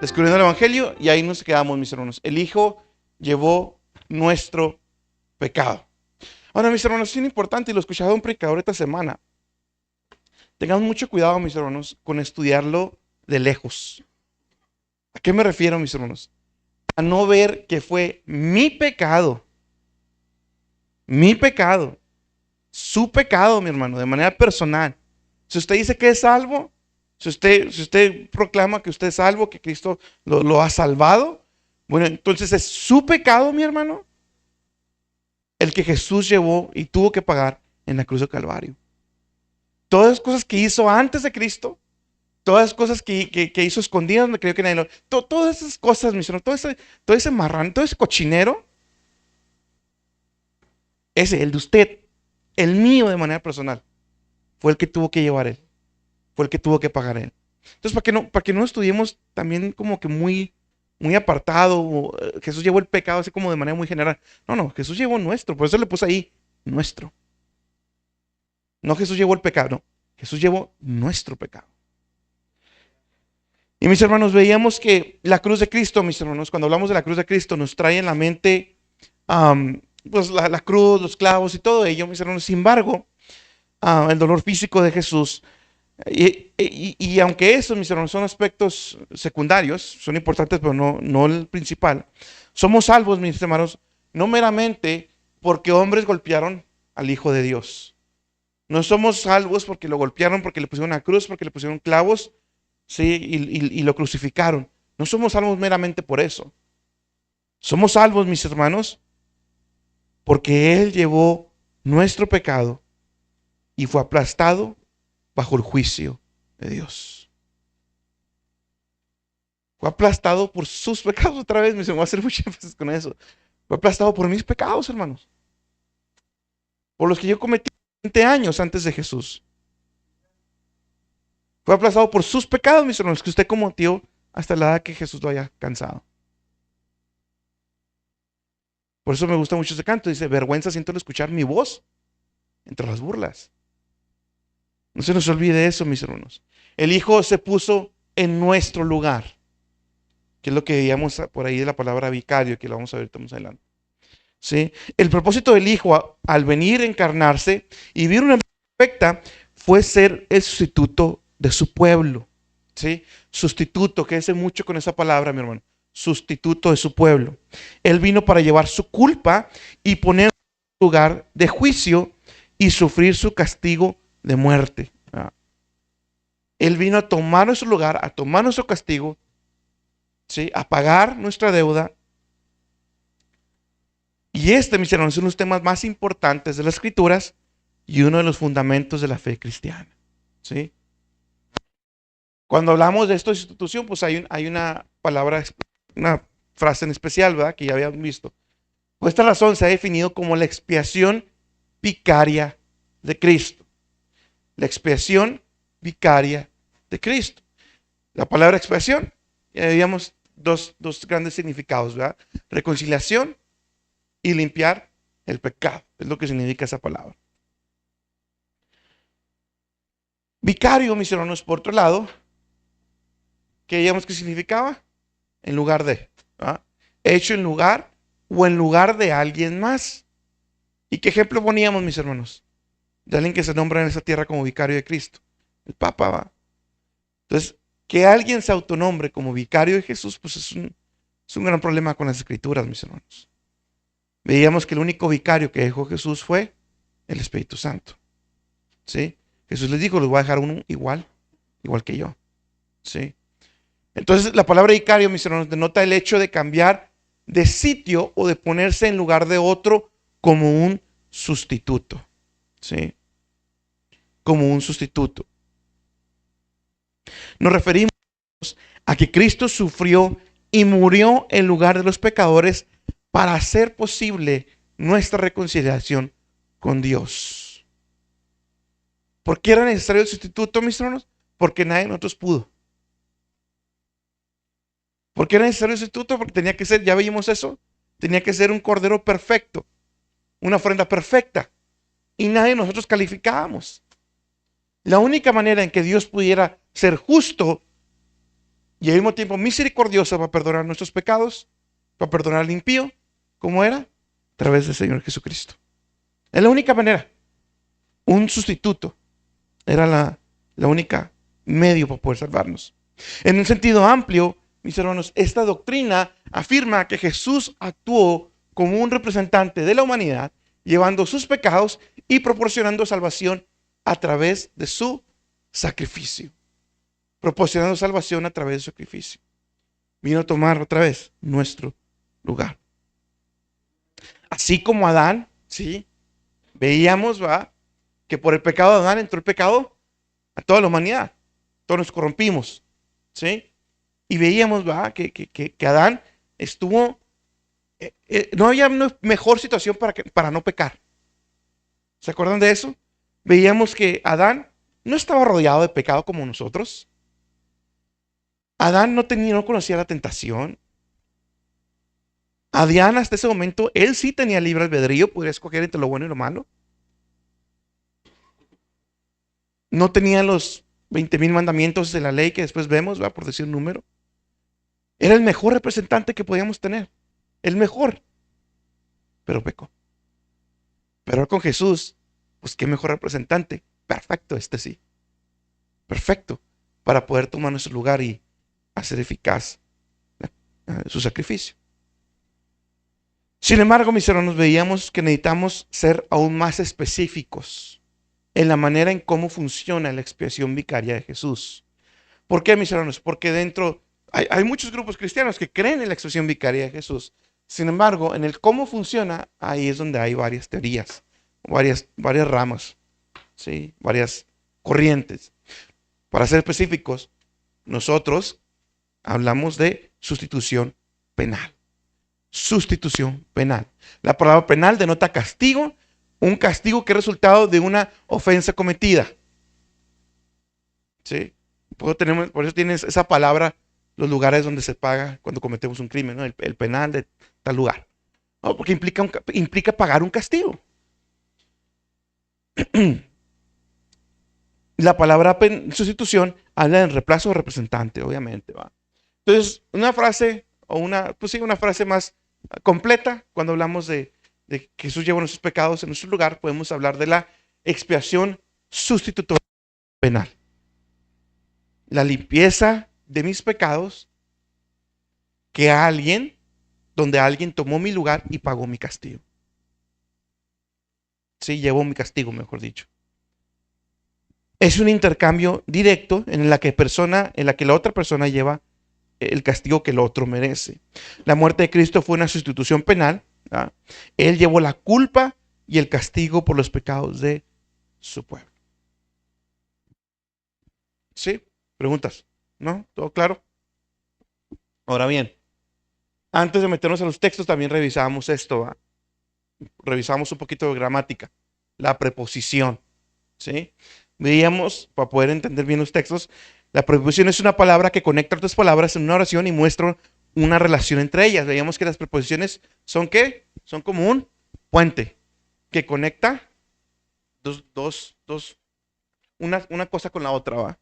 descubriendo el Evangelio, y ahí nos quedamos, mis hermanos. El Hijo llevó nuestro pecado. Ahora, mis hermanos, es bien importante, y lo escuchaba un predicador esta semana. Tengan mucho cuidado, mis hermanos, con estudiarlo de lejos. ¿A qué me refiero, mis hermanos? A no ver que fue mi pecado, su pecado, mi hermano, de manera personal. Si usted dice que es salvo, si usted proclama que usted es salvo, que Cristo lo ha salvado, bueno, entonces es su pecado, mi hermano, el que Jesús llevó y tuvo que pagar en la cruz del Calvario. Todas las cosas que hizo antes de Cristo, todas las cosas que hizo escondidas, donde creyó que nadie todas esas cosas, mis hermanos, todo ese marrón, todo ese cochinero, el de usted, el mío de manera personal, fue el que tuvo que llevar él, fue el que tuvo que pagar él. Entonces, para que no estudiemos también como que muy apartado, Jesús llevó el pecado así como de manera muy general. No, no, Jesús llevó nuestro, por eso le puse ahí nuestro. No Jesús llevó el pecado, no, Jesús llevó nuestro pecado. Y mis hermanos, veíamos que la cruz de Cristo, mis hermanos, cuando hablamos de la cruz de Cristo, nos trae en la mente pues la cruz, los clavos y todo ello, mis hermanos. Sin embargo, el dolor físico de Jesús, y aunque esos, mis hermanos, son aspectos secundarios, son importantes, pero no el principal, somos salvos, mis hermanos, no meramente porque hombres golpearon al Hijo de Dios. No somos salvos porque lo golpearon, porque le pusieron una cruz, porque le pusieron clavos, ¿sí? Y lo crucificaron. No somos salvos meramente por eso. Somos salvos, mis hermanos, porque Él llevó nuestro pecado y fue aplastado bajo el juicio de Dios. Fue aplastado por sus pecados otra vez, me voy a hacer muchas veces con eso. Fue aplastado por mis pecados, hermanos. Por los que yo cometí 20 años antes de Jesús. Fue aplastado por sus pecados, mis hermanos, que usted cometió hasta la edad que Jesús lo haya cansado. Por eso me gusta mucho ese canto. Dice, vergüenza siento al escuchar mi voz entre las burlas. No se nos olvide eso, mis hermanos. El Hijo se puso en nuestro lugar, que es lo que veíamos por ahí de la palabra vicario, que lo vamos a ver más adelante. ¿Sí? El propósito del Hijo al venir a encarnarse y vivir una vida perfecta fue ser el sustituto de su pueblo. ¿Sí? Sustituto, quédese mucho con esa palabra, mi hermano. Sustituto de su pueblo. Él vino para llevar su culpa y poner en lugar de juicio y sufrir su castigo de muerte. Él vino a tomar nuestro lugar, a tomar nuestro castigo, ¿sí? A pagar nuestra deuda. Y mis hermanos, es uno de los temas más importantes de las Escrituras y uno de los fundamentos de la fe cristiana. ¿Sí? Cuando hablamos de esta institución, pues hay una palabra, una frase en especial, ¿verdad? Que ya habíamos visto. Por esta razón se ha definido como la expiación vicaria de Cristo. La expiación vicaria de Cristo. La palabra expiación, ya veíamos dos grandes significados, ¿verdad? Reconciliación y limpiar el pecado. Es lo que significa esa palabra. Vicario, mis hermanos, por otro lado, ¿qué veíamos que significaba? En lugar de, ¿verdad? Hecho en lugar o en lugar de alguien más. ¿Y qué ejemplo poníamos, mis hermanos? De alguien que se nombra en esa tierra como vicario de Cristo. El Papa, ¿va? Entonces, que alguien se autonombre como vicario de Jesús, pues es un gran problema con las Escrituras, mis hermanos. Veíamos que el único vicario que dejó Jesús fue el Espíritu Santo. ¿Sí? Jesús les dijo, los voy a dejar uno igual que yo. ¿Sí? Entonces, la palabra vicario, mis hermanos, denota el hecho de cambiar de sitio o de ponerse en lugar de otro como un sustituto. ¿Sí? Como un sustituto. Nos referimos a que Cristo sufrió y murió en lugar de los pecadores para hacer posible nuestra reconciliación con Dios. ¿Por qué era necesario el sustituto, mis hermanos? Porque nadie de nosotros pudo. ¿Por qué era necesario el sustituto? Porque tenía que ser, ya veíamos eso, tenía que ser un cordero perfecto, una ofrenda perfecta. Y nadie de nosotros calificábamos. La única manera en que Dios pudiera ser justo y al mismo tiempo misericordiosa para perdonar nuestros pecados, para perdonar al impío. ¿Cómo era? A través del Señor Jesucristo. Es la única manera. Un sustituto era la única medio para poder salvarnos. En un sentido amplio, mis hermanos, esta doctrina afirma que Jesús actuó como un representante de la humanidad, llevando sus pecados y proporcionando salvación a través de su sacrificio. Proporcionando salvación a través de su sacrificio. Vino a tomar otra vez nuestro lugar. Así como Adán, ¿sí? Veíamos, ¿va?, que por el pecado de Adán entró el pecado a toda la humanidad. Todos nos corrompimos, ¿sí? Y veíamos, ¿va?, que Adán estuvo, no había una mejor situación para no pecar. ¿Se acuerdan de eso? Veíamos que Adán no estaba rodeado de pecado como nosotros. Adán no conocía la tentación. Adán hasta ese momento, él sí tenía libre albedrío, podría escoger entre lo bueno y lo malo. No tenía los 20,000 mandamientos de la ley que después vemos, ¿va?, por decir un número. Era el mejor representante que podíamos tener. El mejor. Pero pecó. Pero con Jesús, pues qué mejor representante. Perfecto, sí. Perfecto. Para poder tomar nuestro lugar y hacer eficaz su sacrificio. Sin embargo, mis hermanos, veíamos que necesitamos ser aún más específicos en la manera en cómo funciona la expiación vicaria de Jesús. ¿Por qué, mis hermanos? Porque dentro hay muchos grupos cristianos que creen en la expiación vicaria de Jesús. Sin embargo, en el cómo funciona, ahí es donde hay varias teorías, varias ramas, ¿sí?, varias corrientes. Para ser específicos, nosotros hablamos de sustitución penal. Sustitución penal. La palabra penal denota castigo, un castigo que es resultado de una ofensa cometida. ¿Sí? Por eso tienes esa palabra, los lugares donde se paga cuando cometemos un crimen, ¿no? El penal de tal lugar. No, porque implica pagar un castigo. La palabra sustitución habla del reemplazo o representante, obviamente, ¿va? Entonces, una frase o una frase más completa, cuando hablamos de que Jesús llevó nuestros pecados en nuestro lugar, podemos hablar de la expiación sustitutoria penal. La limpieza de mis pecados donde alguien tomó mi lugar y pagó mi castigo. Sí, llevó mi castigo, mejor dicho. Es un intercambio directo en la que la otra persona lleva el castigo que el otro merece. La muerte de Cristo fue una sustitución penal, ¿verdad? Él llevó la culpa y el castigo por los pecados de su pueblo. ¿Sí? ¿Preguntas? ¿No? ¿Todo claro? Ahora bien, antes de meternos a los textos también revisamos esto, ¿va? Revisamos un poquito de gramática, la preposición, ¿sí? Veíamos, para poder entender bien los textos, la preposición es una palabra que conecta otras palabras en una oración y muestra una relación entre ellas. Veíamos que las preposiciones son ¿qué? Son como un puente que conecta una cosa con la otra, ¿va?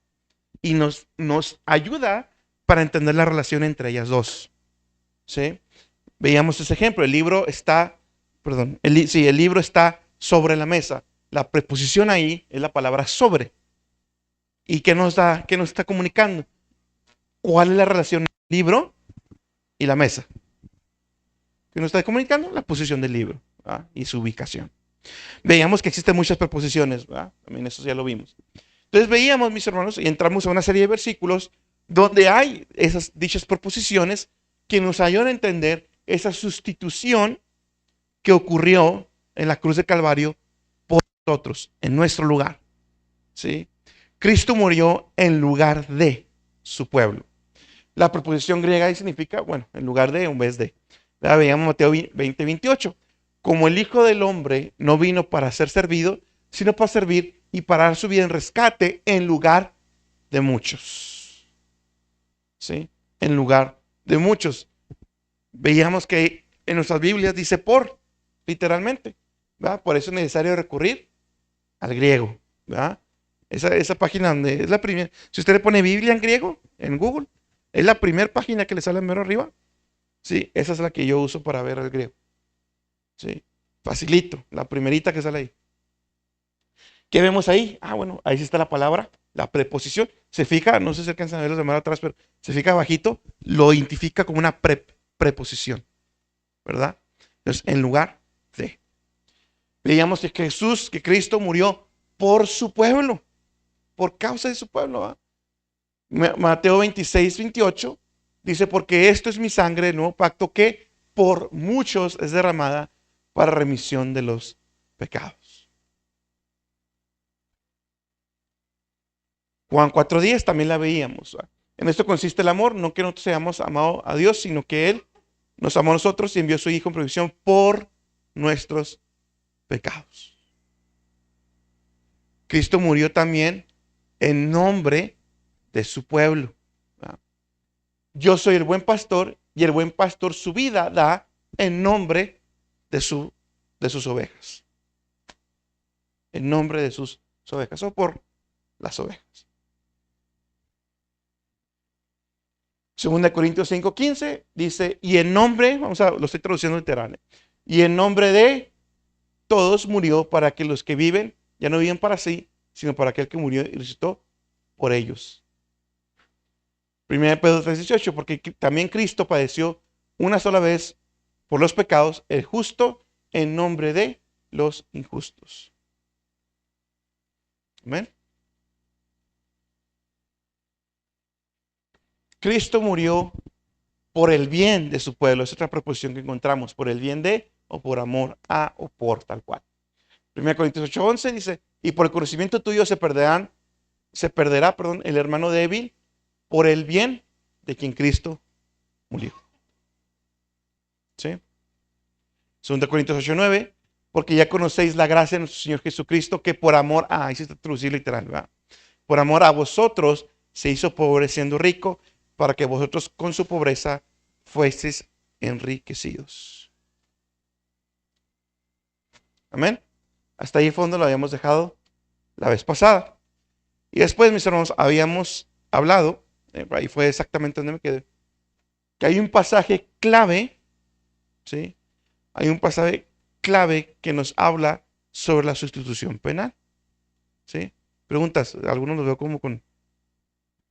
Y nos ayuda para entender la relación entre ellas dos, ¿sí? Veíamos ese ejemplo. El libro está sobre la mesa. La preposición ahí es la palabra sobre. ¿Y qué nos está comunicando? ¿Cuál es la relación entre el libro y la mesa? ¿Qué nos está comunicando? La posición del libro, ¿verdad?, y su ubicación. Veíamos que existen muchas preposiciones, ¿verdad? También eso ya lo vimos. Entonces veíamos, mis hermanos, y entramos a una serie de versículos donde hay esas dichas preposiciones que nos ayudan a entender esa sustitución que ocurrió en la cruz de Calvario por nosotros, en nuestro lugar, ¿sí? Cristo murió en lugar de su pueblo. La preposición griega ahí significa, bueno, en lugar de, en vez de. Veamos Mateo 20:28. Como el Hijo del Hombre no vino para ser servido, sino para servir y para dar su vida en rescate en lugar de muchos. ¿Sí? En lugar de muchos. Veíamos que en nuestras Biblias dice por, literalmente, ¿verdad? Por eso es necesario recurrir al griego, ¿verdad? Esa página donde es la primera. Si usted le pone Biblia en griego en Google, Es la primera página que le sale mero arriba. Sí, esa es la que yo uso para ver el griego. Sí, facilito, la primerita que sale ahí. ¿Qué vemos ahí? Ah, bueno, ahí sí está la palabra, la preposición. Se fija, no sé si alcanzan a ver los demás atrás, pero se fija abajito, lo identifica como una preposición, ¿verdad? Entonces, en lugar de. Veíamos que Jesús, que Cristo murió por su pueblo, por causa de su pueblo. ¿Va? Mateo 26, 28 dice, porque esto es mi sangre del nuevo pacto que por muchos es derramada para remisión de los pecados. Juan 4:10 también la veíamos. ¿Va? En esto consiste el amor, no que nosotros seamos amados a Dios, sino que Él nos amó a nosotros y envió a su Hijo en provisión por nuestros pecados. Cristo murió también en nombre de su pueblo. ¿Va? Yo soy el buen pastor y el buen pastor su vida da en nombre de sus ovejas. En nombre de sus ovejas o por las ovejas. 2 Corintios 5:15 dice, y en nombre, lo estoy traduciendo literal, y en nombre de todos murió para que los que viven ya no viven para sí, sino para aquel que murió y resucitó por ellos. 1 Pedro 3:18, porque también Cristo padeció una sola vez por los pecados, el justo en nombre de los injustos. Amén. Cristo murió por el bien de su pueblo. Es otra proposición que encontramos. Por el bien de, o por amor a, o por tal cual. 1 Corintios 8:11 dice, y por el conocimiento tuyo se perderá, el hermano débil por el bien de quien Cristo murió. ¿Sí? 2 Corintios 8:9, porque ya conocéis la gracia de nuestro Señor Jesucristo, que por amor a, ahí se está traducido literal, ¿verdad? Por amor a vosotros se hizo pobre siendo rico, para que vosotros con su pobreza fueseis enriquecidos. Amén. Hasta ahí el fondo lo habíamos dejado la vez pasada. Y después, mis hermanos, habíamos hablado, ahí fue exactamente donde me quedé, que hay un pasaje clave, ¿sí? Hay un pasaje clave que nos habla sobre la sustitución penal, ¿sí? Preguntas, algunos los veo como con,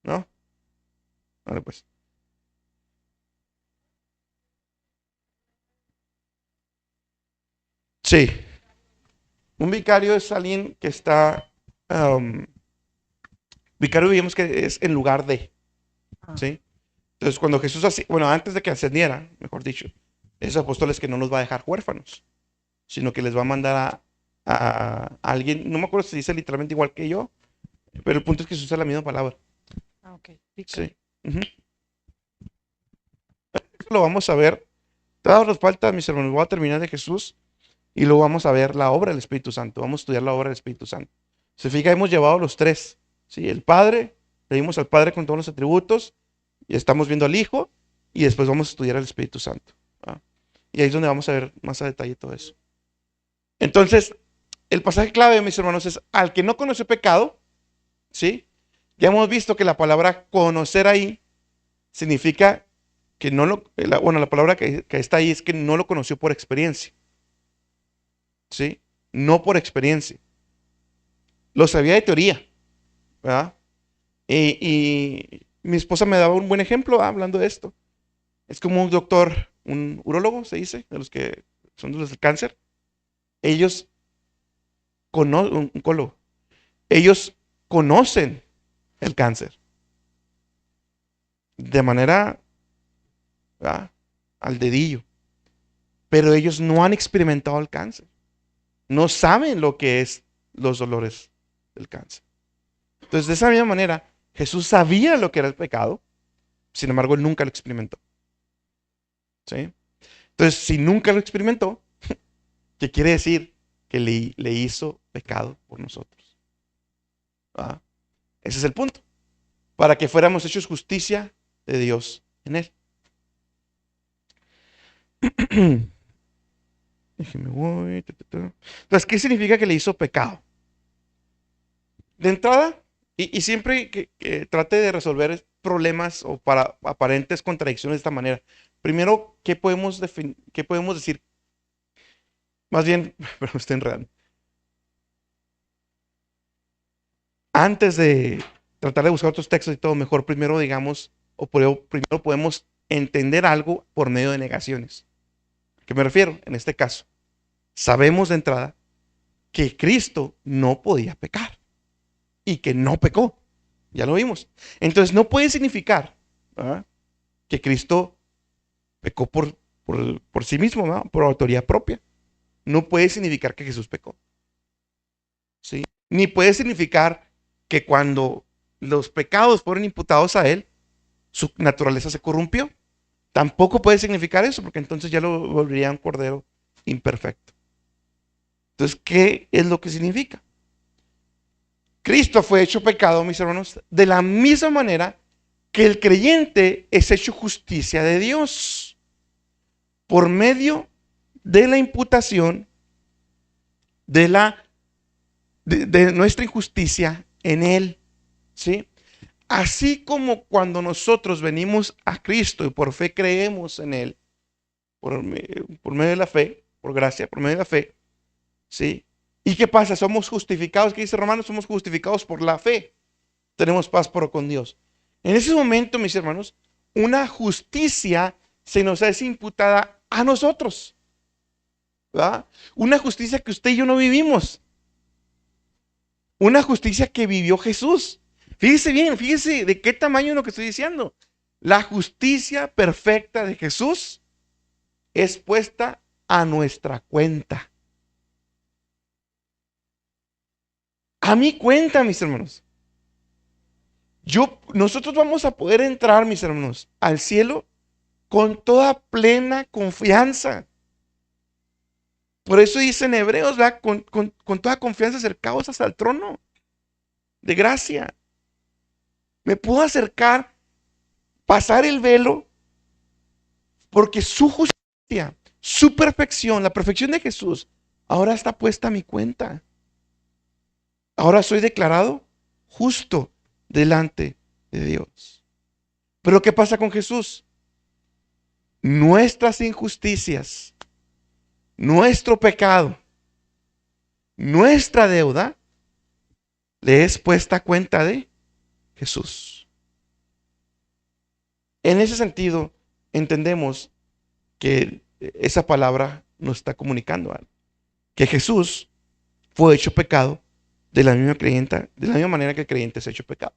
¿no? Vale, pues. Sí, un vicario es alguien que está, vicario vimos que es en lugar de, ¿sí? Entonces, cuando Jesús, bueno, antes de que ascendiera, mejor dicho, esos apóstoles que no los va a dejar huérfanos, sino que les va a mandar a alguien, no me acuerdo si dice literalmente igual que yo, pero el punto es que se usa la misma palabra. Ah, ok. Sí. Ujú. Esto lo vamos a ver. Todas las faltas, mis hermanos, voy a terminar de Jesús y luego vamos a ver la obra del Espíritu Santo. Vamos a estudiar la obra del Espíritu Santo. Se fija, hemos llevado los tres. ¿Sí? El Padre, leímos al Padre con todos los atributos y estamos viendo al Hijo y después vamos a estudiar al Espíritu Santo. ¿Va? Y ahí es donde vamos a ver más a detalle todo eso. Entonces, el pasaje clave, mis hermanos, es al que no conoce pecado, ¿sí? Ya hemos visto que la palabra conocer ahí significa que no lo, bueno, la palabra que está ahí es que no lo conoció por experiencia, ¿sí? No por experiencia. Lo sabía de teoría, ¿verdad? Y mi esposa me daba un buen ejemplo hablando de esto. Es como un doctor, un urólogo, se dice, de los que son de los del cáncer. Ellos conocen, un oncólogo, ellos conocen el cáncer de manera, ¿verdad?, al dedillo, pero ellos no han experimentado el cáncer, no saben lo que es los dolores del cáncer. Entonces, de esa misma manera, Jesús sabía lo que era el pecado, sin embargo, él nunca lo experimentó. ¿Sí? Entonces, si nunca lo experimentó, ¿qué quiere decir? Que le hizo pecado por nosotros. ¿Ah? Ese es el punto. Para que fuéramos hechos justicia de Dios en él. Déjeme voy. Entonces, ¿qué significa que le hizo pecado? De entrada, y siempre que trate de resolver problemas o para aparentes contradicciones de esta manera. Primero, qué podemos decir? Más bien, pero me estoy enredando. Antes de tratar de buscar otros textos y todo, mejor primero digamos, primero podemos entender algo por medio de negaciones. ¿A qué me refiero? En este caso, sabemos de entrada que Cristo no podía pecar y que no pecó. Ya lo vimos. Entonces no puede significar, ¿verdad?, que Cristo pecó por sí mismo, ¿verdad?, por autoridad propia. No puede significar que Jesús pecó, ¿sí? Ni puede significar que cuando los pecados fueron imputados a él, su naturaleza se corrompió. Tampoco puede significar eso, porque entonces ya lo volvería un cordero imperfecto. Entonces, ¿qué es lo que significa? Cristo fue hecho pecado, mis hermanos, de la misma manera que el creyente es hecho justicia de Dios por medio de la imputación de nuestra injusticia en Él, ¿sí? Así como cuando nosotros venimos a Cristo y por fe creemos en Él, por medio de la fe, por gracia, por medio de la fe, ¿sí? ¿Y qué pasa? Somos justificados, ¿qué dice Romanos? Somos justificados por la fe. Tenemos paz con Dios. En ese momento, mis hermanos, una justicia se nos es imputada a nosotros, ¿verdad? Una justicia que usted y yo no vivimos. Una justicia que vivió Jesús. Fíjese bien, fíjese de qué tamaño es lo que estoy diciendo. La justicia perfecta de Jesús es puesta a nuestra cuenta. A mi cuenta, mis hermanos. Nosotros vamos a poder entrar, mis hermanos, al cielo con toda plena confianza. Por eso dice en Hebreos, ¿verdad?, con toda confianza acercaos hasta el trono de gracia. Me puedo acercar, pasar el velo, porque su justicia, su perfección, la perfección de Jesús, ahora está puesta a mi cuenta. Ahora soy declarado justo delante de Dios. Pero ¿qué pasa con Jesús? Nuestras injusticias, nuestro pecado, nuestra deuda, le es puesta a cuenta de Jesús. En ese sentido, entendemos que esa palabra nos está comunicando algo. Que Jesús fue hecho pecado de la misma manera que el creyente es hecho pecado.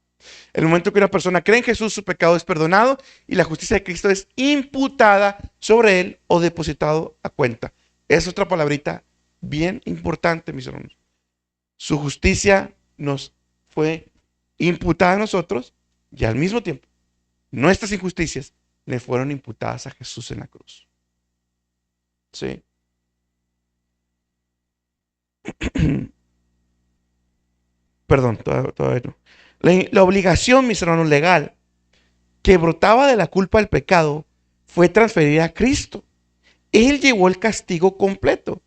En el momento que una persona cree en Jesús, su pecado es perdonado y la justicia de Cristo es imputada sobre él o depositado a cuenta. Es otra palabrita bien importante, mis hermanos. Su justicia nos fue imputada a nosotros y al mismo tiempo nuestras injusticias le fueron imputadas a Jesús en la cruz. ¿Sí? Perdón, todavía no. La obligación, mis hermanos, legal que brotaba de la culpa del pecado fue transferida a Cristo. Él llevó el castigo completo.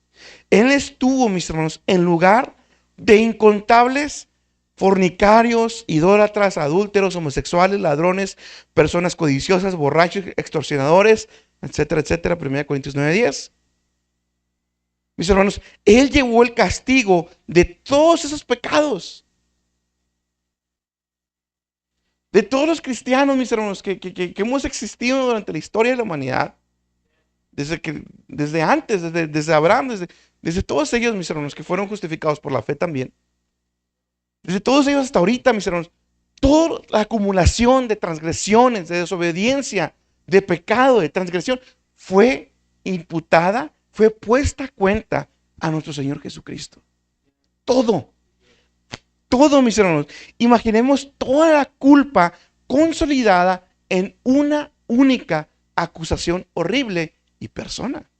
Él estuvo, mis hermanos, en lugar de incontables fornicarios, idólatras, adúlteros, homosexuales, ladrones, personas codiciosas, borrachos, extorsionadores, etcétera, etcétera. 1 Corintios 9:10. Mis hermanos, Él llevó el castigo de todos esos pecados. De todos los cristianos, mis hermanos, que hemos existido durante la historia de la humanidad, desde antes, desde Abraham, desde todos ellos, mis hermanos, que fueron justificados por la fe también, desde todos ellos hasta ahorita, mis hermanos, toda la acumulación de transgresiones, de desobediencia, de pecado, de transgresión, fue imputada, fue puesta a cuenta a nuestro Señor Jesucristo. Todo. Todo, mis hermanos. Imaginemos toda la culpa consolidada en una única acusación horrible y persona.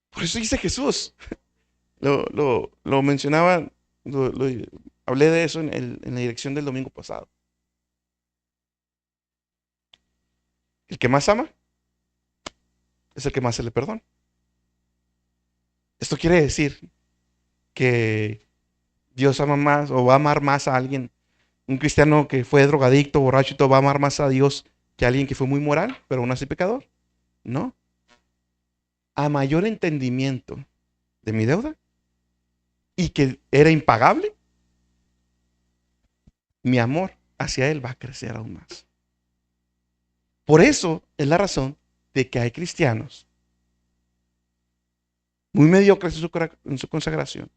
Por eso dice Jesús. Lo mencionaba, hablé de eso en la dirección del domingo pasado. El que más ama es el que más se le perdona. Esto quiere decir que Dios ama más o va a amar más a alguien. Un cristiano que fue drogadicto, borracho y todo, va a amar más a Dios que a alguien que fue muy moral, pero aún así pecador. No. A mayor entendimiento de mi deuda y que era impagable, mi amor hacia Él va a crecer aún más. Por eso es la razón de que hay cristianos muy mediocres en su consagración.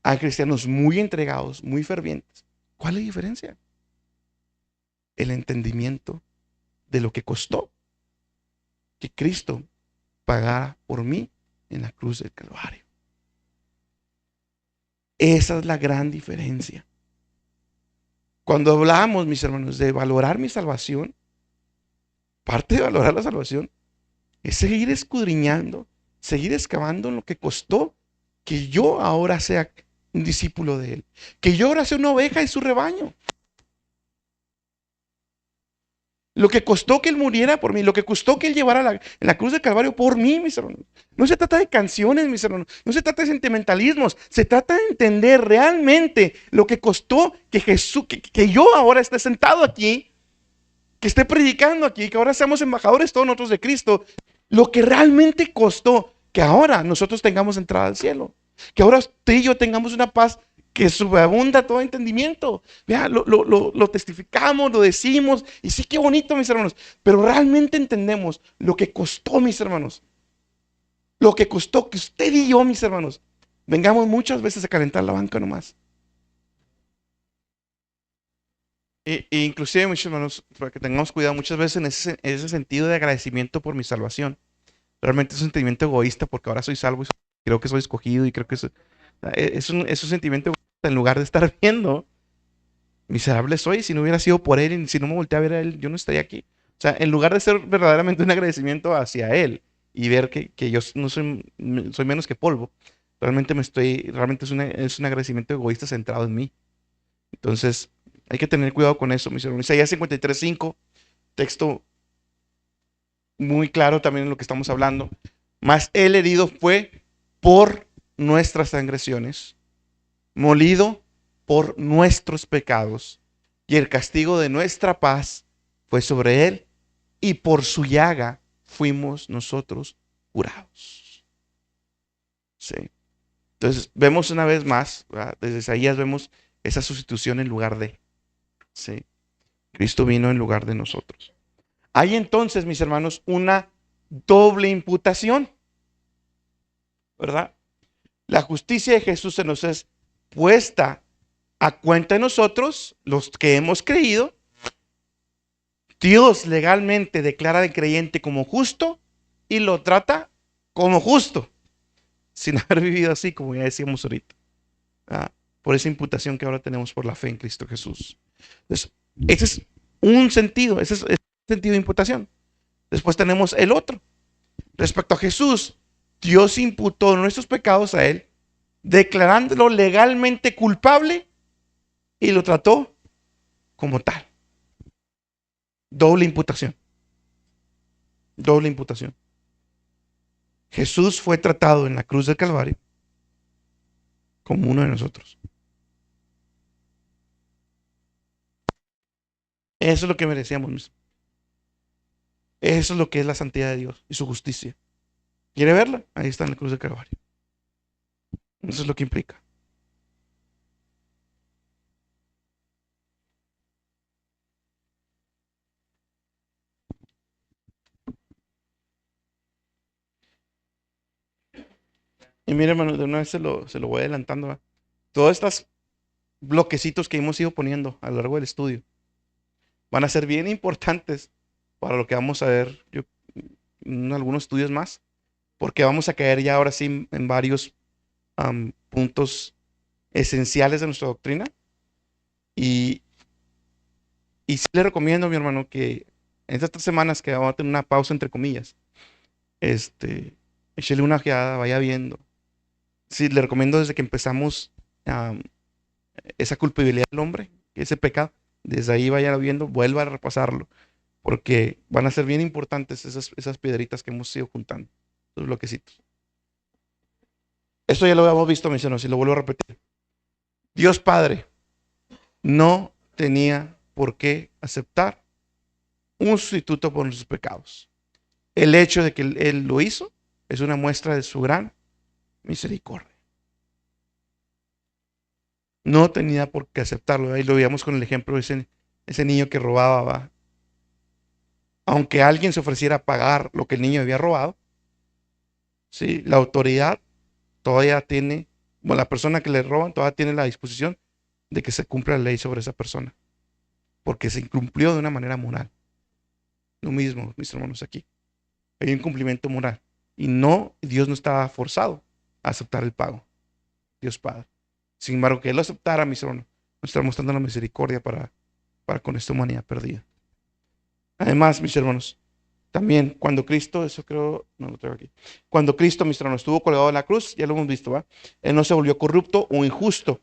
Hay cristianos muy entregados, muy fervientes. ¿Cuál es la diferencia? El entendimiento de lo que costó que Cristo pagara por mí en la cruz del Calvario. Esa es la gran diferencia. Cuando hablamos, mis hermanos, de valorar mi salvación, parte de valorar la salvación es seguir escudriñando, seguir excavando en lo que costó que yo ahora sea un discípulo de Él, que yo ahora sea una oveja de su rebaño. Lo que costó que Él muriera por mí, lo que costó que Él llevara en la cruz del Calvario por mí, mis hermanos. No se trata de canciones, mis hermanos, no se trata de sentimentalismos, se trata de entender realmente lo que costó que Jesús, que yo ahora esté sentado aquí, que esté predicando aquí, que ahora seamos embajadores todos nosotros de Cristo, lo que realmente costó que ahora nosotros tengamos entrada al cielo, que ahora usted y yo tengamos una paz que sobreabunda todo entendimiento. Vea, lo testificamos, lo decimos, y sí, qué bonito, mis hermanos, pero realmente entendemos lo que costó, mis hermanos, lo que costó que usted y yo, mis hermanos, vengamos muchas veces a calentar la banca nomás. Inclusive, mis hermanos, para que tengamos cuidado, muchas veces en ese sentido de agradecimiento por mi salvación, realmente es un sentimiento egoísta porque ahora soy salvo y creo que soy escogido y creo que es un sentimiento egoísta en lugar de estar viendo miserable soy, si no hubiera sido por Él y si no me volteé a ver a Él, yo no estaría aquí. O sea, en lugar de ser verdaderamente un agradecimiento hacia Él y ver que yo no soy menos que polvo, realmente es un agradecimiento egoísta centrado en mí. Entonces, hay que tener cuidado con eso, mis hermanos. Isaías 53:5, texto muy claro también en lo que estamos hablando. Mas Él herido fue por nuestras transgresiones, molido por nuestros pecados, y el castigo de nuestra paz fue sobre Él, y por su llaga fuimos nosotros curados. Sí. Entonces, vemos una vez más, ¿verdad? Desde Isaías vemos esa sustitución en lugar de. Sí. Cristo vino en lugar de nosotros. Hay entonces, mis hermanos, una doble imputación, ¿verdad? La justicia de Jesús se nos es puesta a cuenta de nosotros, los que hemos creído. Dios legalmente declara al creyente como justo y lo trata como justo, sin haber vivido así, como ya decíamos ahorita. ¿Ah? Por esa imputación que ahora tenemos por la fe en Cristo Jesús. Entonces, ese es un sentido, ese es el sentido de imputación. Después tenemos el otro. Respecto a Jesús, Dios imputó nuestros pecados a Él, declarándolo legalmente culpable y lo trató como tal. Doble imputación. Doble imputación. Jesús fue tratado en la cruz del Calvario como uno de nosotros. Eso es lo que merecíamos. Eso es lo que es la santidad de Dios y su justicia. ¿Quiere verla? Ahí está en la cruz del Calvario. Eso es lo que implica. Y mire, hermano, de una vez se lo voy adelantando. ¿Va? Todos estos bloquecitos que hemos ido poniendo a lo largo del estudio van a ser bien importantes para lo que vamos a ver en algunos estudios más, porque vamos a caer ya ahora sí en varios puntos esenciales de nuestra doctrina. Y, y sí le recomiendo, mi hermano, que en estas 3 semanas que vamos a tener una pausa entre comillas, échele una ojeada, vaya viendo. Sí, le recomiendo desde que empezamos esa culpabilidad del hombre, ese pecado, desde ahí vaya viendo, vuelva a repasarlo, porque van a ser bien importantes esas piedritas que hemos ido juntando, esos bloquecitos. Esto ya lo habíamos visto, mis hermanos, y lo vuelvo a repetir. Dios Padre no tenía por qué aceptar un sustituto por nuestros pecados. El hecho de que Él lo hizo es una muestra de su gran misericordia. No tenía por qué aceptarlo. Ahí lo veíamos con el ejemplo de ese niño que robaba, ¿va? Aunque alguien se ofreciera a pagar lo que el niño había robado, ¿sí? La autoridad todavía tiene, bueno, la persona que le roban todavía tiene la disposición de que se cumpla la ley sobre esa persona, porque se incumplió de una manera moral. Lo mismo, mis hermanos, aquí. Hay un cumplimiento moral. Y no, Dios no estaba forzado a aceptar el pago. Dios Padre. Sin embargo, que Él lo aceptara, mis hermanos, nos está mostrando la misericordia para con esta humanidad perdida. Además, mis hermanos, también cuando Cristo, eso creo, no lo traigo aquí. Cuando Cristo, mis hermanos, estuvo colgado en la cruz, ya lo hemos visto, ¿va? Él no se volvió corrupto o injusto,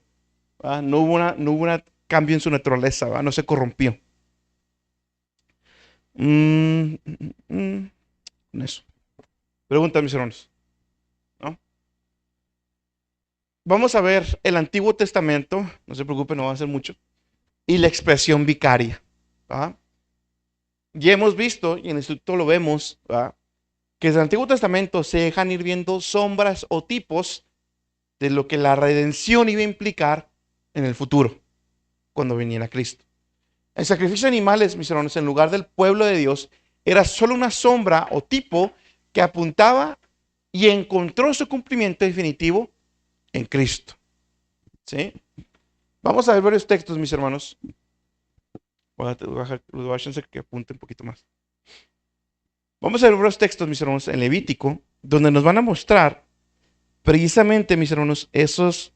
¿va? No hubo un cambio en su naturaleza, ¿va? No se corrompió. Con eso. Pregunta, mis hermanos, ¿no? Vamos a ver el Antiguo Testamento, no se preocupen, no va a ser mucho, y la expresión vicaria, ¿va? Ya hemos visto, y en el instituto lo vemos, ¿va? Que en el Antiguo Testamento se dejan ir viendo sombras o tipos de lo que la redención iba a implicar en el futuro, cuando viniera Cristo. El sacrificio de animales, mis hermanos, en lugar del pueblo de Dios, era solo una sombra o tipo que apuntaba y encontró su cumplimiento definitivo en Cristo. ¿Sí? Vamos a ver varios textos, mis hermanos. Voy a bajar que apunte un poquito más. Vamos a ver varios textos, mis hermanos, en Levítico, donde nos van a mostrar precisamente, mis hermanos, ese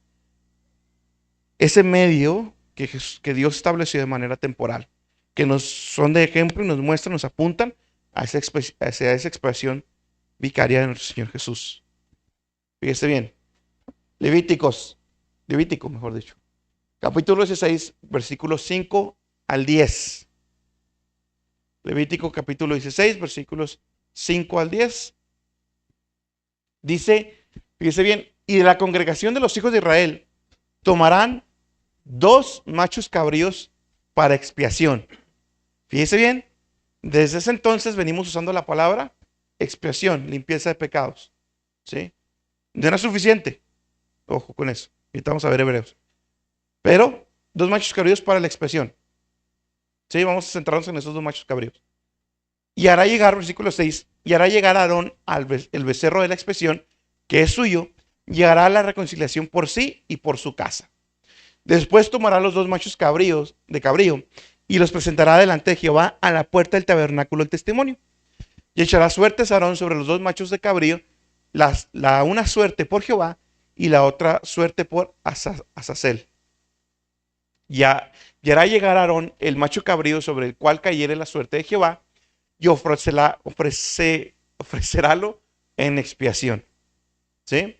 medio que Dios estableció de manera temporal, que nos son de ejemplo y nos muestran, nos apuntan hacia esa expresión vicaria de nuestro Señor Jesús. Fíjese bien. Levítico, mejor dicho. Capítulo 16, versículos 5 al 10. Levítico capítulo 16, versículos 5 al 10. Dice, fíjese bien, y de la congregación de los hijos de Israel tomarán 2 machos cabríos para expiación. Fíjese bien, desde ese entonces venimos usando la palabra expiación, limpieza de pecados. ¿Sí? No era suficiente. Ojo con eso. Ahorita vamos a ver Hebreos. Pero 2 machos cabríos para la expiación. ¿Sí? Vamos a centrarnos en esos 2 machos cabríos. Y hará llegar, versículo 6, y hará llegar a Aarón el becerro de la expiación, que es suyo, y hará la reconciliación por sí y por su casa. Después tomará los 2 machos cabríos de cabrío y los presentará delante de Jehová a la puerta del tabernáculo del testimonio. Y echará suertes a Aarón sobre los 2 machos de cabrío, la una suerte por Jehová y la otra suerte por Azazel. Y hará llegar a Aarón el macho cabrío sobre el cual cayere la suerte de Jehová y ofrecerálo en expiación. ¿Sí?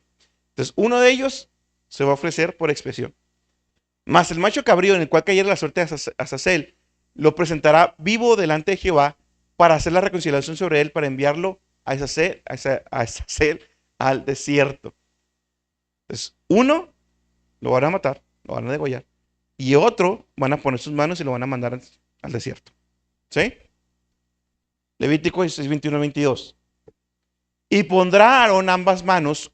Entonces, uno de ellos se va a ofrecer por expiación. Mas el macho cabrío en el cual cayera la suerte de Azazel lo presentará vivo delante de Jehová para hacer la reconciliación sobre él, para enviarlo a Azazel al desierto. Entonces, uno lo van a matar, lo van a degollar, y otro van a poner sus manos y lo van a mandar al desierto. ¿Sí? Levítico 16, 21, 22. Y pondrá Aarón ambas manos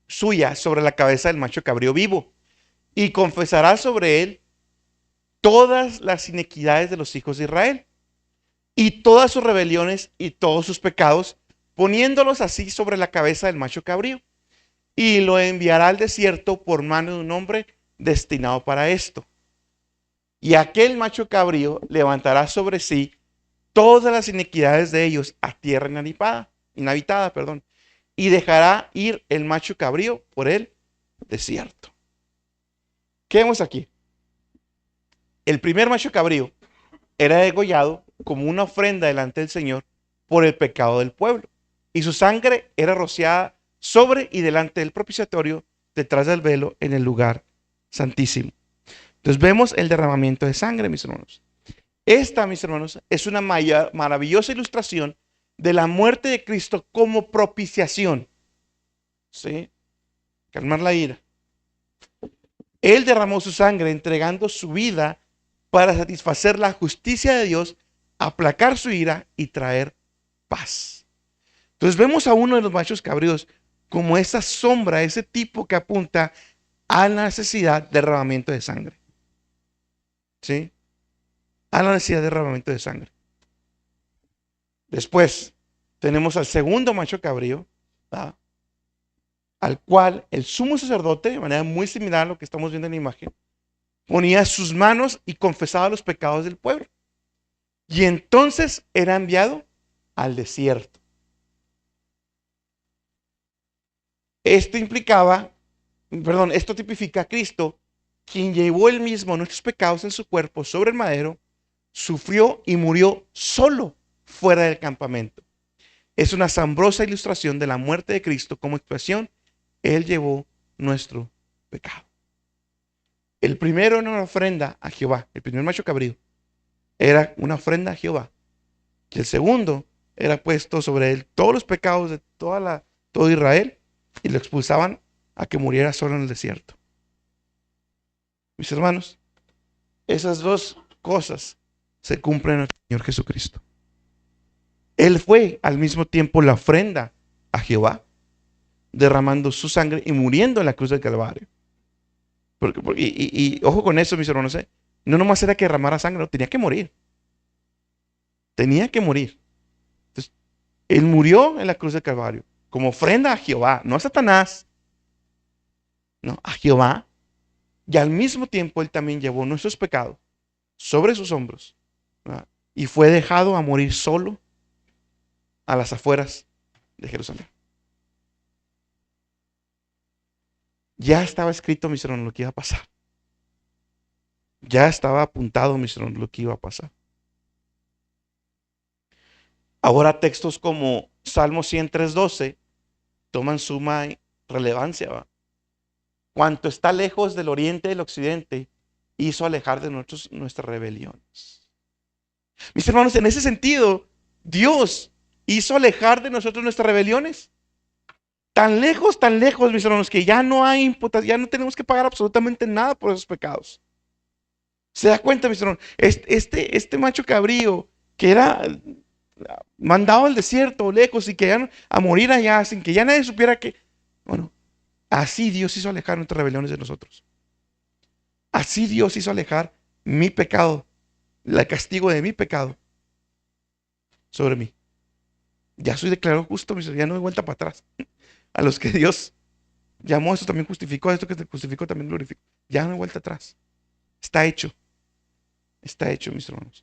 suyas sobre la cabeza del macho cabrío vivo, y confesará sobre él todas las iniquidades de los hijos de Israel, y todas sus rebeliones y todos sus pecados, poniéndolos así sobre la cabeza del macho cabrío, y lo enviará al desierto por mano de un hombre destinado para esto. Y aquel macho cabrío levantará sobre sí todas las iniquidades de ellos a tierra inhabitada, y dejará ir el macho cabrío por el desierto. ¿Qué vemos aquí? El primer macho cabrío era degollado como una ofrenda delante del Señor por el pecado del pueblo, y su sangre era rociada sobre y delante del propiciatorio, detrás del velo, en el lugar santísimo. Entonces vemos el derramamiento de sangre, mis hermanos. Esta, mis hermanos, es una maravillosa ilustración de la muerte de Cristo como propiciación. ¿Sí? calmar la ira. Él derramó su sangre entregando su vida para satisfacer la justicia de Dios, aplacar su ira y traer paz. Entonces vemos a uno de los machos cabríos como esa sombra, ese tipo que apunta a la necesidad de derramamiento de sangre. ¿Sí? A la necesidad de derramamiento de sangre. Después tenemos al segundo macho cabrío, ¿verdad?, al cual el sumo sacerdote, de manera muy similar a lo que estamos viendo en la imagen, ponía sus manos y confesaba los pecados del pueblo. Y entonces era enviado al desierto. Esto tipifica a Cristo, quien llevó él mismo nuestros pecados en su cuerpo sobre el madero, sufrió y murió solo fuera del campamento. Es una asombrosa ilustración de la muerte de Cristo como expiación. Él llevó nuestro pecado. El primero era una ofrenda a Jehová, el primer macho cabrío era una ofrenda a Jehová. Y el segundo era puesto sobre él todos los pecados de todo Israel y lo expulsaban a que muriera solo en el desierto. Mis hermanos, esas dos cosas se cumplen en nuestro Señor Jesucristo. Él fue al mismo tiempo la ofrenda a Jehová, derramando su sangre y muriendo en la cruz del Calvario. Y ojo con eso, mis hermanos, no nomás era que derramara sangre, no, tenía que morir. Tenía que morir. Entonces, él murió en la cruz del Calvario como ofrenda a Jehová, no a Satanás, no, a Jehová. Y al mismo tiempo él también llevó nuestros pecados sobre sus hombros, ¿verdad?, y fue dejado a morir solo a las afueras de Jerusalén. Ya estaba escrito, mis hermanos, lo que iba a pasar. Ya estaba apuntado, mis hermanos, lo que iba a pasar. Ahora textos como Salmo 103:12 toman suma relevancia, ¿va? Cuanto está lejos del oriente y del occidente, hizo alejar de nuestras rebeliones. Mis hermanos, en ese sentido, Dios hizo alejar de nosotros nuestras rebeliones. Tan lejos, mis hermanos, que ya no hay imputación, ya no tenemos que pagar absolutamente nada por esos pecados. ¿Se da cuenta, mis hermanos? Este macho cabrío que era mandado al desierto, lejos, y que ya a morir allá, sin que ya nadie supiera que, bueno, así Dios hizo alejar nuestras rebeliones de nosotros. Así Dios hizo alejar mi pecado, el castigo de mi pecado sobre mí. Ya soy declarado justo, mis hermanos, ya no hay vuelta para atrás. A los que Dios llamó, eso también justificó, esto que te justificó también glorificó. Ya no hay vuelta atrás. Está hecho. Está hecho, mis hermanos.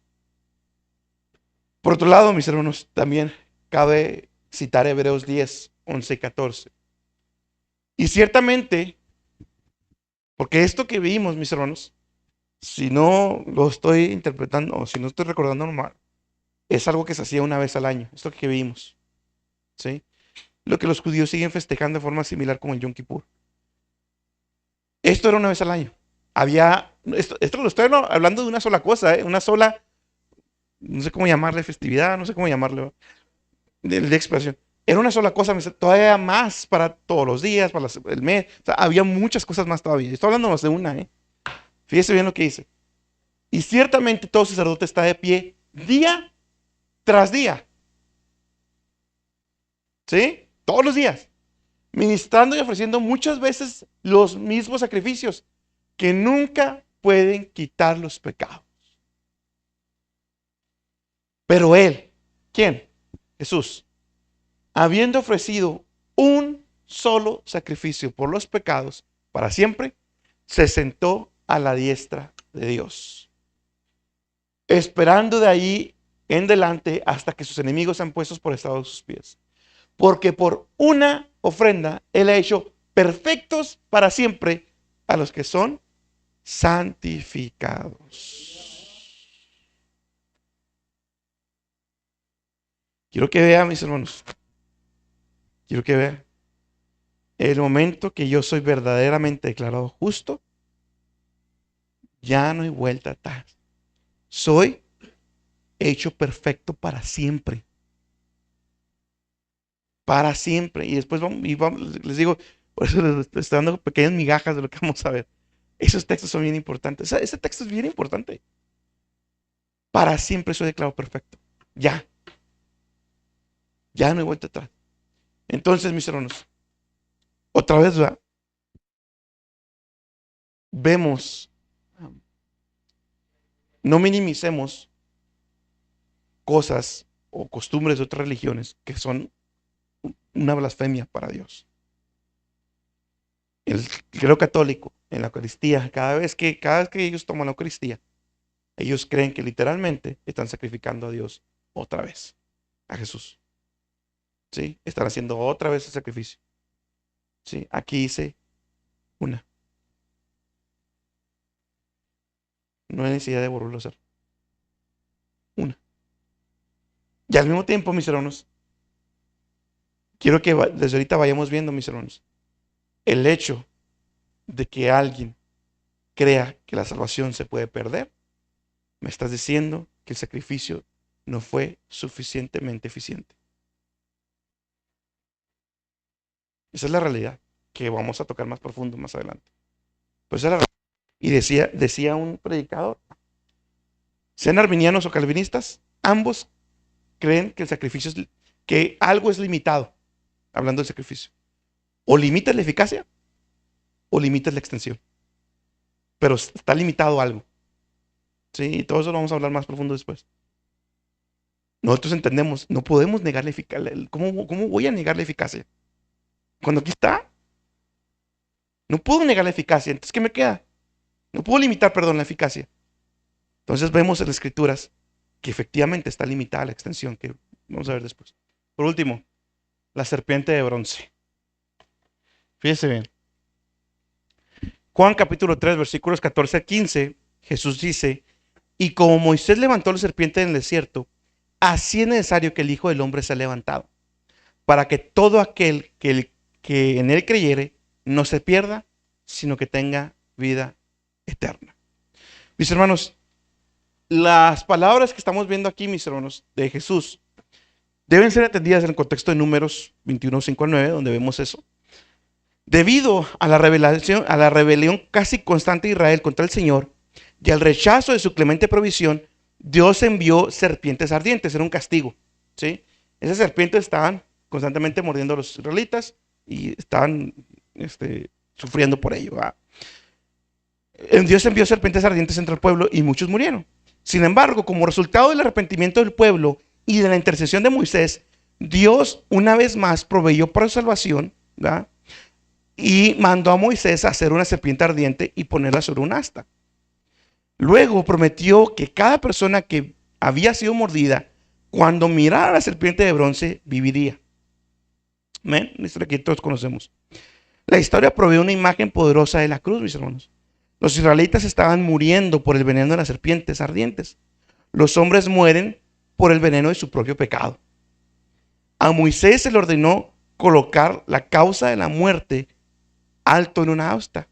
Por otro lado, mis hermanos, también cabe citar Hebreos 10:11-14. Y ciertamente, porque esto que vimos, mis hermanos, si no lo estoy interpretando o si no estoy recordando normal, es algo que se hacía una vez al año. Esto que vimos, ¿sí? Lo que los judíos siguen festejando de forma similar como el Yom Kippur. Esto era una vez al año. Esto lo estoy hablando de una sola cosa, una sola, no sé cómo llamarle festividad, no sé cómo llamarle, de expresión. Era una sola cosa, todavía más para todos los días, para el mes. O sea, había muchas cosas más todavía. Estoy hablando más de una, ¿eh? Fíjese bien lo que dice. Y ciertamente todo sacerdote está de pie día tras día. ¿Sí? Todos los días. Ministrando y ofreciendo muchas veces los mismos sacrificios que nunca pueden quitar los pecados. Pero él, ¿quién? Jesús, habiendo ofrecido un solo sacrificio por los pecados para siempre, se sentó a la diestra de Dios, esperando de ahí en delante hasta que sus enemigos sean puestos por estrado de sus pies. Porque por una ofrenda Él ha hecho perfectos para siempre a los que son santificados. Quiero que vean, mis hermanos, quiero que vean el momento que yo soy verdaderamente declarado justo, ya no hay vuelta atrás. Soy hecho perfecto para siempre. Para siempre. Y después les digo, Por eso les estoy dando pequeñas migajas de lo que vamos a ver. Esos textos son bien importantes. Ese texto es bien importante. Para siempre soy declarado perfecto. Ya. Ya no hay vuelta atrás. Entonces, mis hermanos, otra vez, ¿verdad? Vemos, no minimicemos cosas o costumbres de otras religiones que son una blasfemia para Dios. El clero católico en la Eucaristía, cada vez que ellos toman la Eucaristía, ellos creen que literalmente están sacrificando a Dios otra vez, a Jesús. ¿Sí? Están haciendo otra vez el sacrificio. ¿Sí? Aquí dice una. No hay necesidad de volverlo a hacer. Una. Y al mismo tiempo, mis hermanos, quiero que desde ahorita vayamos viendo, mis hermanos, el hecho de que alguien crea que la salvación se puede perder, me estás diciendo que el sacrificio no fue suficientemente eficiente. Esa es la realidad que vamos a tocar más profundo más adelante. Pues esa es la realidad. Y decía un predicador, sean arminianos o calvinistas, ambos creen que el sacrificio que algo es limitado, hablando del sacrificio. O limitas la eficacia o limitas la extensión. Pero está limitado algo. Sí, y todo eso lo vamos a hablar más profundo después. Nosotros entendemos, no podemos negar la eficacia. ¿Cómo voy a negar la eficacia? Cuando aquí está, no puedo negar la eficacia. Entonces, ¿qué me queda? No puedo limitar, perdón, la eficacia. Entonces vemos en las escrituras que efectivamente está limitada la extensión, que vamos a ver después. Por último, la serpiente de bronce. Fíjese bien. Juan capítulo 3, versículos 14 a 15, Jesús dice, y como Moisés levantó la serpiente en el desierto, así es necesario que el Hijo del Hombre sea levantado, para que todo aquel que en él creyere no se pierda, sino que tenga vida eterna. Mis hermanos, las palabras que estamos viendo aquí, mis hermanos, de Jesús, deben ser atendidas en el contexto de Números 21, 5 al 9, donde vemos eso. Debido a la rebelión casi constante de Israel contra el Señor y al rechazo de su clemente provisión, Dios envió serpientes ardientes, era un castigo, ¿sí? Esas serpientes estaban constantemente mordiendo a los israelitas y estaban sufriendo por ello, ¿verdad? Dios envió serpientes ardientes entre el pueblo y muchos murieron. Sin embargo, como resultado del arrepentimiento del pueblo y de la intercesión de Moisés, Dios una vez más proveyó para su salvación, ¿verdad? Y mandó a Moisés a hacer una serpiente ardiente y ponerla sobre un asta. Luego prometió que cada persona que había sido mordida, cuando mirara a la serpiente de bronce, viviría. ¿Ven? La historia que todos conocemos. La historia provee una imagen poderosa de la cruz, mis hermanos. Los israelitas estaban muriendo por el veneno de las serpientes ardientes. Los hombres mueren por el veneno de su propio pecado. A Moisés se le ordenó colocar la causa de la muerte alto en una asta.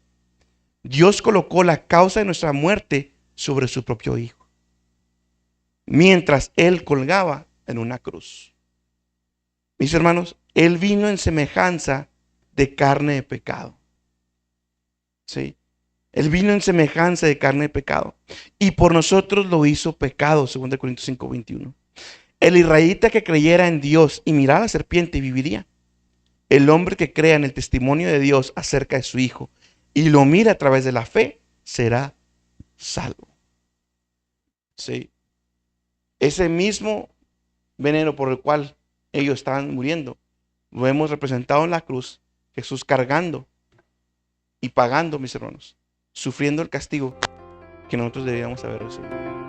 Dios colocó la causa de nuestra muerte sobre su propio Hijo, mientras Él colgaba en una cruz. Mis hermanos, Él vino en semejanza de carne de pecado. ¿Sí? Él vino en semejanza de carne de pecado. Y por nosotros lo hizo pecado, 2 Corintios 5:21. El israelita que creyera en Dios y mirara a la serpiente viviría. El hombre que crea en el testimonio de Dios acerca de su Hijo y lo mira a través de la fe, será salvo. Sí. Ese mismo veneno por el cual ellos estaban muriendo, lo hemos representado en la cruz, Jesús cargando y pagando, mis hermanos, sufriendo el castigo que nosotros deberíamos haber recibido.